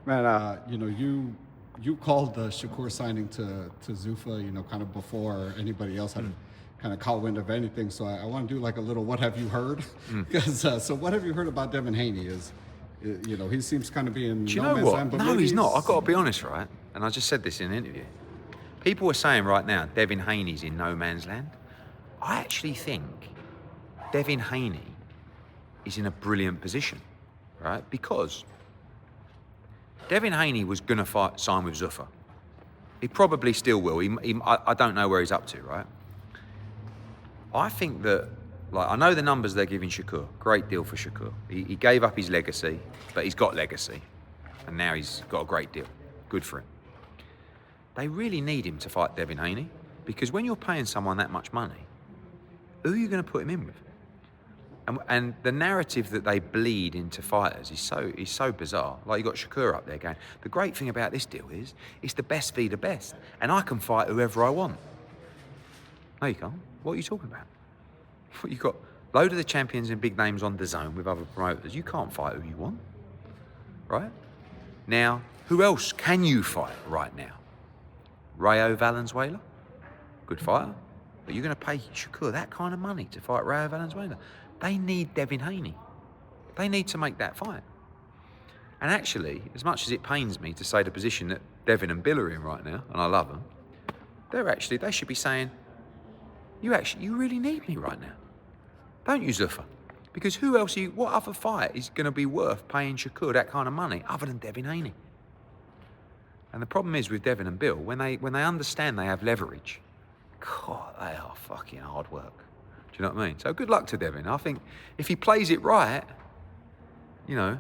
Man, you called the Shakur signing to Zuffa, kind of before anybody else had kind of caught wind of anything. So I want to do like a little what have you heard? Because so what have you heard about Devin Haney? He seems kind of be in Do you no know man's what? land, but No, maybe he's not. I've got to be honest, right? And I just said this in an interview. People are saying right now, Devin Haney's in no man's land. I actually think Devin Haney is in a brilliant position, right? Because Devin Haney was going to sign with Zuffa. He probably still will. I don't know where he's up to, right? I think that, I know the numbers they're giving Shakur. Great deal for Shakur. He gave up his legacy, but he's got legacy. And now he's got a great deal. Good for him. They really need him to fight Devin Haney, because when you're paying someone that much money, who are you going to put him in with? And the narrative that they bleed into fighters is so bizarre. Like, you got Shakur up there going, the great thing about this deal is it's the best v the best, and I can fight whoever I want. No, you can't. What are you talking about? You got a load of the champions and big names on the zone with other promoters. You can't fight who you want, right? Now, who else can you fight right now? Rayo Valenzuela, good fighter, but you're going to pay Shakur that kind of money to fight Rayo Valenzuela. They need Devin Haney. They need to make that fight. And actually, as much as it pains me to say the position that Devin and Bill are in right now, and I love them, they should be saying, you really need me right now. Don't you, Zuffa? Because what other fight is going to be worth paying Shakur that kind of money other than Devin Haney? And the problem is with Devin and Bill, when they understand they have leverage, God, they are fucking hard work. Do you know what I mean? So good luck to Devin. I think if he plays it right, you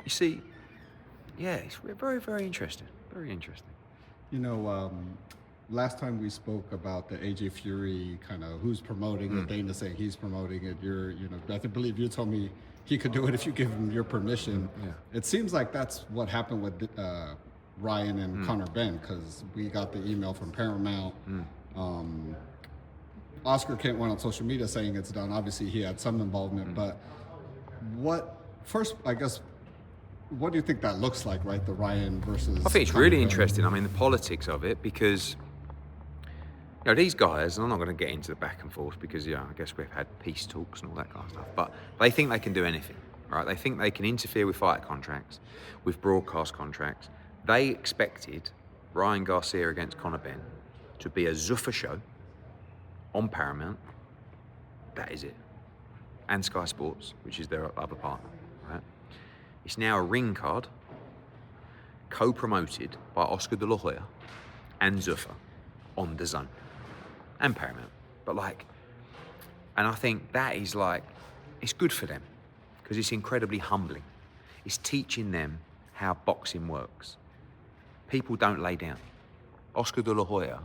see, yeah, it's very, very interesting. Very interesting. Last time we spoke about the AJ Fury kind of who's promoting it, Dana saying he's promoting it. I believe you told me he could do it if you give him your permission. Yeah. It seems like that's what happened with Ryan and Conor Benn, because we got the email from Paramount. Oscar Kent went on social media saying it's done. Obviously, he had some involvement, but what do you think that looks like, right? The Ryan versus... I think it's really interesting. I mean, the politics of it, because these guys, and I'm not going to get into the back and forth because, I guess we've had peace talks and all that kind of stuff, but they think they can do anything, right? They think they can interfere with fight contracts, with broadcast contracts. They expected Ryan Garcia against Conor Benn to be a Zuffa show on Paramount. That is it. And Sky Sports, which is their other partner, right? It's now a ring card, co-promoted by Oscar de la Hoya and Zuffa on the zone and Paramount. And I think that is it's good for them because it's incredibly humbling. It's teaching them how boxing works. People don't lay down. Oscar de la Hoya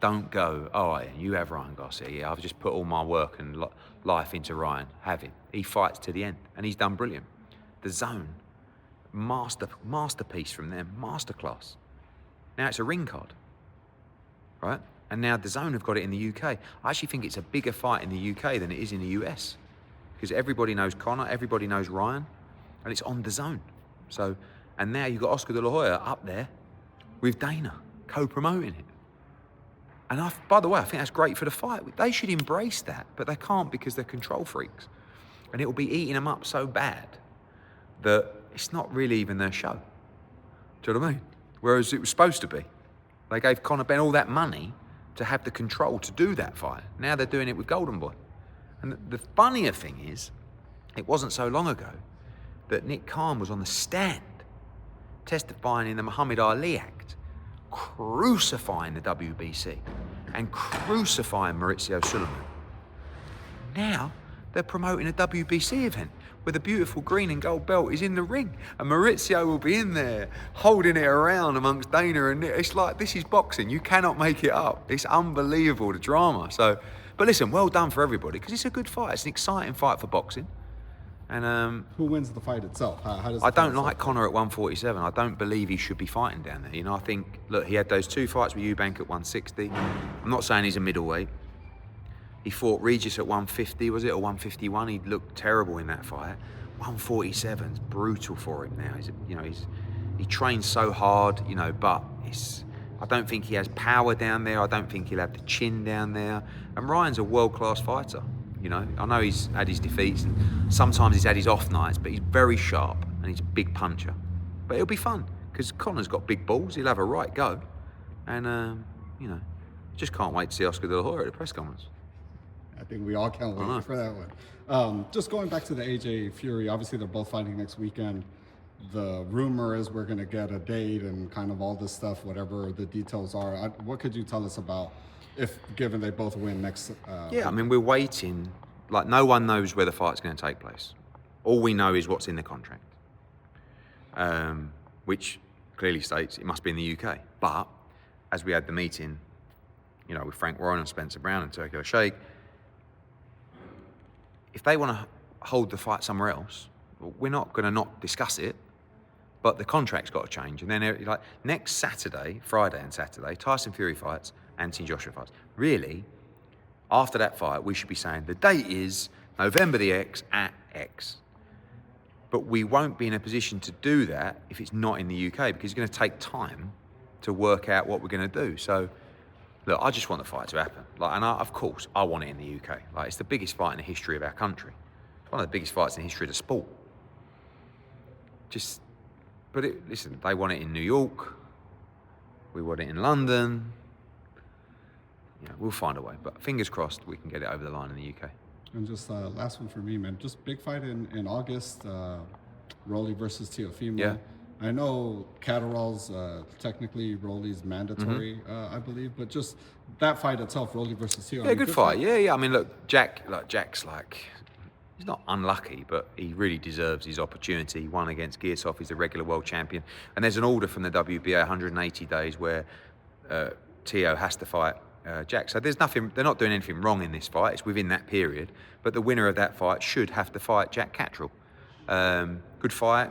don't go, oh, you have Ryan Garcia. Yeah, I've just put all my work and life into Ryan. Have him. He fights to the end, and he's done brilliant. The zone, masterpiece from them, masterclass. Now it's a ring card, right? And now the zone have got it in the UK. I actually think it's a bigger fight in the UK than it is in the US, because everybody knows Conor, everybody knows Ryan, and it's on the zone. So, and now you've got Oscar de la Hoya up there with Dana co-promoting it. And by the way, I think that's great for the fight. They should embrace that, but they can't because they're control freaks. And it will be eating them up so bad that it's not really even their show. Do you know what I mean? Whereas it was supposed to be. They gave Conor Benn all that money to have the control to do that fight. Now they're doing it with Golden Boy. And the funnier thing is, it wasn't so long ago that Nick Khan was on the stand testifying in the Muhammad Ali Act, crucifying the WBC and crucifying Maurizio Sulaiman. Now they're promoting a WBC event where the beautiful green and gold belt is in the ring and Maurizio will be in there holding it around amongst Dana and Nick. It's like, this is boxing. You cannot make it up. It's unbelievable, the drama. So, but listen, well done for everybody because it's a good fight. It's an exciting fight for boxing. And who wins the fight itself? How does I don't like Conor at 147. I don't believe he should be fighting down there. I think, look, he had those 2 fights with Eubank at 160. I'm not saying he's a middleweight. He fought Regis at 150, was it, or 151? He looked terrible in that fight. 147's brutal for him now. He trains so hard, but I don't think he has power down there. I don't think he'll have the chin down there. And Ryan's a world-class fighter. I know he's had his defeats and sometimes he's had his off nights, but he's very sharp and he's a big puncher. But it'll be fun because Conor's got big balls. He'll have a right go. And, just can't wait to see Oscar De La Hoya at the press conference. I think we all can't wait for that one. Just going back to the AJ Fury, obviously they're both fighting next weekend. The rumor is we're going to get a date and kind of all this stuff, whatever the details are. What could you tell us about given they both win next? We're waiting. Like, no one knows where the fight's going to take place. All we know is what's in the contract, which clearly states it must be in the UK. But as we had the meeting, with Frank Warren and Spencer Brown and Turki Al-Sheikh, if they want to hold the fight somewhere else, we're not going to not discuss it. But the contract's got to change. And then, next Saturday, Friday and Saturday, Tyson Fury fights, Anthony Joshua fights. Really, after that fight, we should be saying the date is November the X at X. But we won't be in a position to do that if it's not in the UK because it's going to take time to work out what we're going to do. So, look, I just want the fight to happen. Of course, I want it in the UK. It's the biggest fight in the history of our country. It's one of the biggest fights in the history of the sport. Listen, they want it in New York. We want it in London. We'll find a way. But fingers crossed we can get it over the line in the UK. And just last one for me, man. Just big fight in August. Roelly versus Teofimo. Yeah. I know Catterall's technically Roelly's mandatory, I believe, but just that fight itself, Roelly versus Teofimo. Yeah, good fight. Yeah. I mean, look, Jack's he's not unlucky, but he really deserves his opportunity. He won against Giasov. He's the regular world champion. And there's an order from the WBA, 180 days, where Teo has to fight Jack. So they're not doing anything wrong in this fight. It's within that period. But the winner of that fight should have to fight Jack Catterall. Good fight.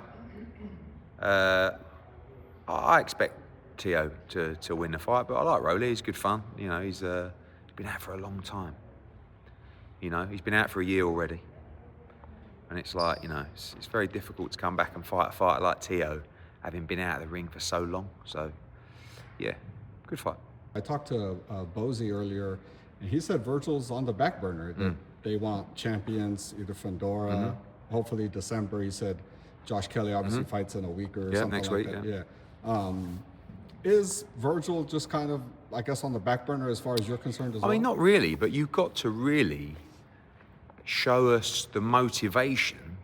I expect Teo to win the fight, but I like Roelly. He's good fun. He's been out for a long time. He's been out for a year already. And it's it's very difficult to come back and fight a fighter like Teo, having been out of the ring for so long. So, yeah, good fight. I talked to Bozy earlier, and he said Virgil's on the back burner. That they want champions, either Fundora, hopefully December. He said Josh Kelly obviously fights in a week or something next like week, that. Yeah. Is Virgil just kind of, I guess, on the back burner as far as you're concerned as well? I mean, not really, but you've got to really show us the motivation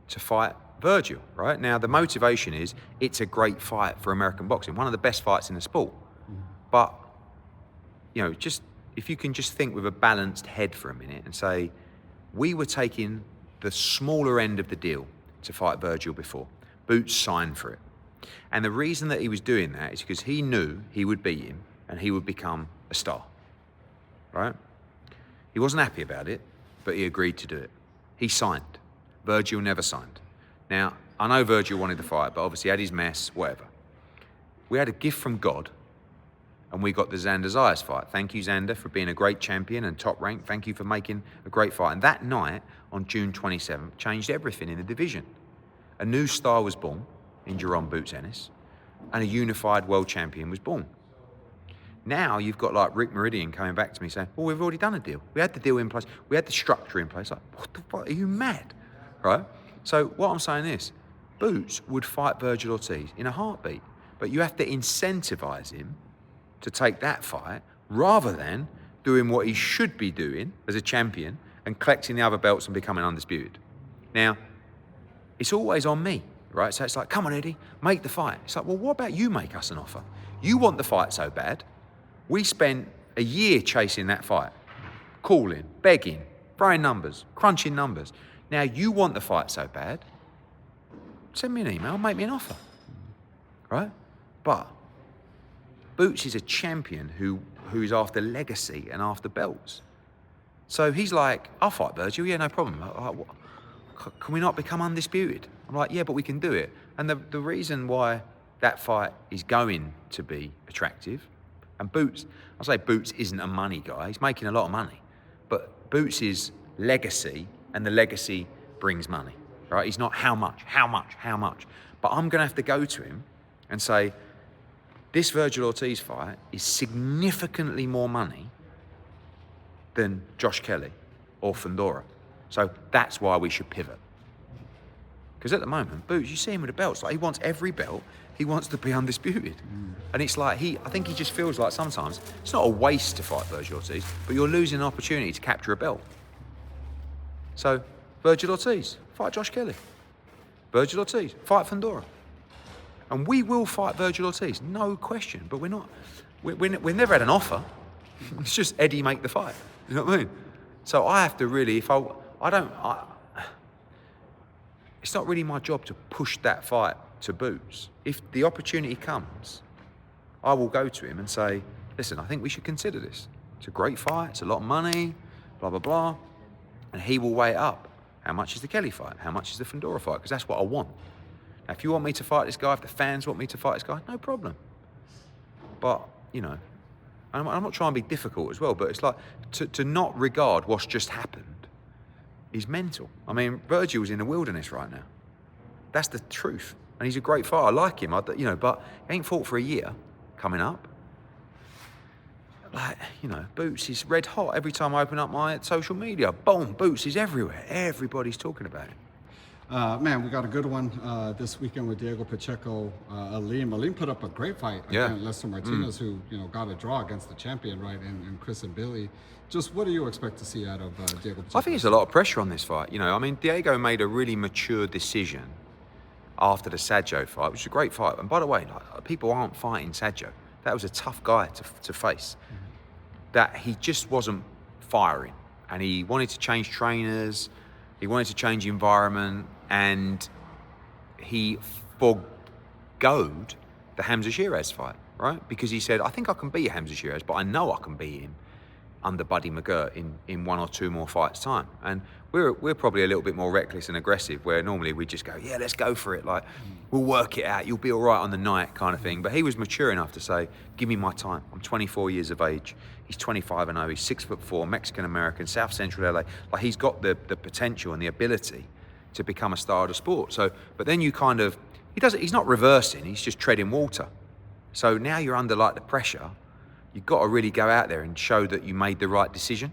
to fight Virgil, right? Now, the motivation is it's a great fight for American boxing, one of the best fights in the sport. But, just if you can just think with a balanced head for a minute and say, we were taking the smaller end of the deal to fight Virgil before. Boots signed for it. And the reason that he was doing that is because he knew he would beat him and he would become a star, right? He wasn't happy about it, but he agreed to do it. He signed. Virgil never signed. Now, I know Virgil wanted the fight, but obviously had his mess, whatever. We had a gift from God, and we got the Xander Zayas fight. Thank you, Xander, for being a great champion and top rank. Thank you for making a great fight. And that night, on June 27th, changed everything in the division. A new star was born in Jerome Boots Ennis, and a unified world champion was born. Now you've got Rick Meridian coming back to me saying, well, we've already done a deal. We had the deal in place. We had the structure in place. What the fuck? Are you mad? Right? So what I'm saying is, Boots would fight Virgil Ortiz in a heartbeat, but you have to incentivize him to take that fight rather than doing what he should be doing as a champion and collecting the other belts and becoming undisputed. Now, it's always on me, right? So it's come on, Eddie, make the fight. It's well, what about you make us an offer? You want the fight so bad. We spent a year chasing that fight, calling, begging, throwing numbers, crunching numbers. Now you want the fight so bad, send me an email, make me an offer, right? But Boots is a champion who's after legacy and after belts. So he's like, I'll fight Virgil, yeah, no problem. Can we not become undisputed? I'm like, yeah, but we can do it. And the reason why that fight is going to be attractive, and Boots, I say Boots isn't a money guy, he's making a lot of money, but Boots is legacy, and the legacy brings money. right? He's not how much. But I'm going to have to go to him and say, this Virgil Ortiz fight is significantly more money than Josh Kelly or Fundora. So that's why we should pivot. Because at the moment, Boots, you see him with the belts. Like, he wants every belt. He wants to be undisputed. And it's like, I think he just feels like sometimes it's not a waste to fight Virgil Ortiz, but you're losing an opportunity to capture a belt. So, Virgil Ortiz, fight Josh Kelly. Virgil Ortiz, fight Fundora. And we will fight Virgil Ortiz, no question. But we've never had an offer. It's just Eddie make the fight. You know what I mean? So I have to really, it's not really my job to push that fight to Boots. If the opportunity comes, I will go to him and say, listen, I think we should consider this. It's a great fight, it's a lot of money, blah, blah, blah. And he will weigh it up. How much is the Kelly fight? How much is the Fundora fight? Because that's what I want. Now, if you want me to fight this guy, if the fans want me to fight this guy, no problem. But, you know, I'm not trying to be difficult as well, but it's like, to not regard what's just happened is mental. I mean, Virgil's in the wilderness right now. That's the truth. And he's a great fighter. I like him, but he ain't fought for a year coming up. Like, Boots is red hot. Every time I open up my social media, boom, Boots is everywhere. Everybody's talking about it. Man, we got a good one this weekend with Diego Pacheco, Aleem. Aleem put up a great fight against Lester Martinez, who got a draw against the champion, right, and Chris and Billy. Just what do you expect to see out of Diego Pacheco? I think there's a lot of pressure on this fight. Diego made a really mature decision after the Sadjo fight, which was a great fight. And by the way, people aren't fighting Sadjo. That was a tough guy to face. Mm-hmm. That he just wasn't firing, and he wanted to change trainers. He wanted to change environment, and he forgoed the Hamza Shiraz fight, right? Because he said, I think I can beat Hamza Shiraz, but I know I can beat him under Buddy McGirt in one or two more fights' time. And we're probably a little bit more reckless and aggressive, where normally we just go, yeah, let's go for it. Like, we'll work it out. You'll be all right on the night kind of thing. But he was mature enough to say, give me my time. I'm 24 years of age. He's 25-0. He's 6'4", Mexican-American, South Central LA. Like, he's got the potential and the ability to become a star of the sport. So, but then you kind of, he's not reversing. He's just treading water. So now you're under like the pressure. You've got to really go out there and show that you made the right decision.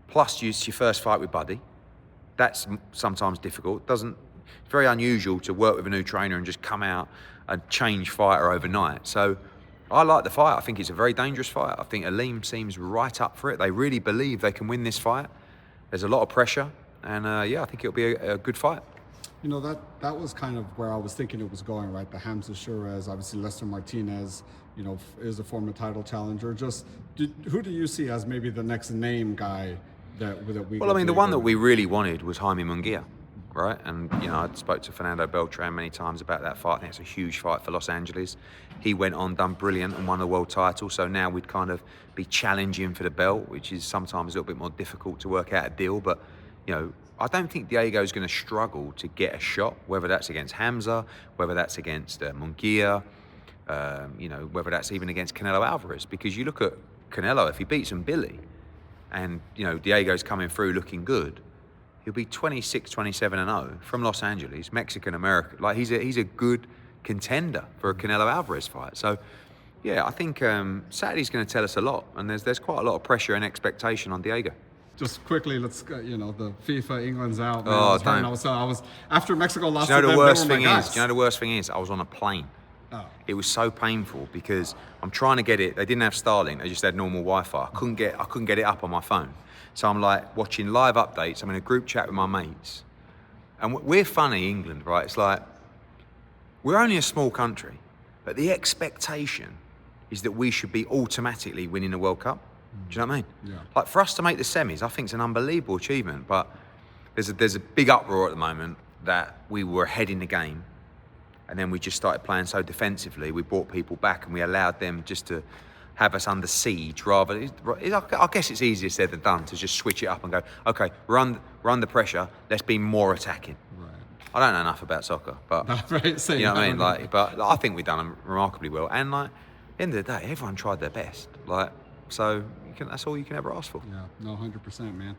Plus, it's your first fight with Buddy. That's sometimes difficult. It's very unusual to work with a new trainer and just come out and change fighter overnight. So I like the fight. I think it's a very dangerous fight. I think Aleem seems right up for it. They really believe they can win this fight. There's a lot of pressure. And I think it'll be a good fight. That was kind of where I was thinking it was going, right? The Hamza Shiraz, obviously Lester Martinez, is a former title challenger. Who do you see as maybe the next name guy that we? Well, I mean, the one that we really wanted was Jaime Munguia, right? And I spoke to Fernando Beltran many times about that fight. I think it's a huge fight for Los Angeles. He went on, done brilliant, and won the world title. So now we'd kind of be challenging for the belt, which is sometimes a little bit more difficult to work out a deal, but. I don't think Diego's going to struggle to get a shot, whether that's against Hamza, whether that's against Munguia, whether that's even against Canelo Alvarez. Because you look at Canelo, if he beats him Billy, and Diego's coming through looking good, he'll be 26, 27-0 from Los Angeles, Mexican American. Like he's a good contender for a Canelo Alvarez fight. So, yeah, I think Saturday's going to tell us a lot, and there's quite a lot of pressure and expectation on Diego. Just quickly, let's the FIFA England's out. Man. Oh, I was after Mexico lost. Do you know the worst thing is? Do you know the worst thing is? I was on a plane. Oh. It was so painful because I'm trying to get it. They didn't have Starlink. They just had normal Wi-Fi. I couldn't get it up on my phone. So I'm like watching live updates. I'm in a group chat with my mates, and we're funny, England, right? It's like we're only a small country, but the expectation is that we should be automatically winning the World Cup. Do you know what I mean? Yeah. Like for us to make the semis, I think it's an unbelievable achievement. But there's a big uproar at the moment that we were ahead in the game, and then we just started playing so defensively. We brought people back and we allowed them just to have us under siege. I guess it's easier said than done to just switch it up and go, okay, run the pressure. Let's be more attacking. Right. I don't know enough about soccer, but right, you know what I mean. But I think we've done remarkably well. And at the end of the day, everyone tried their best. So that's all you can ever ask for. Yeah, no, 100%, man.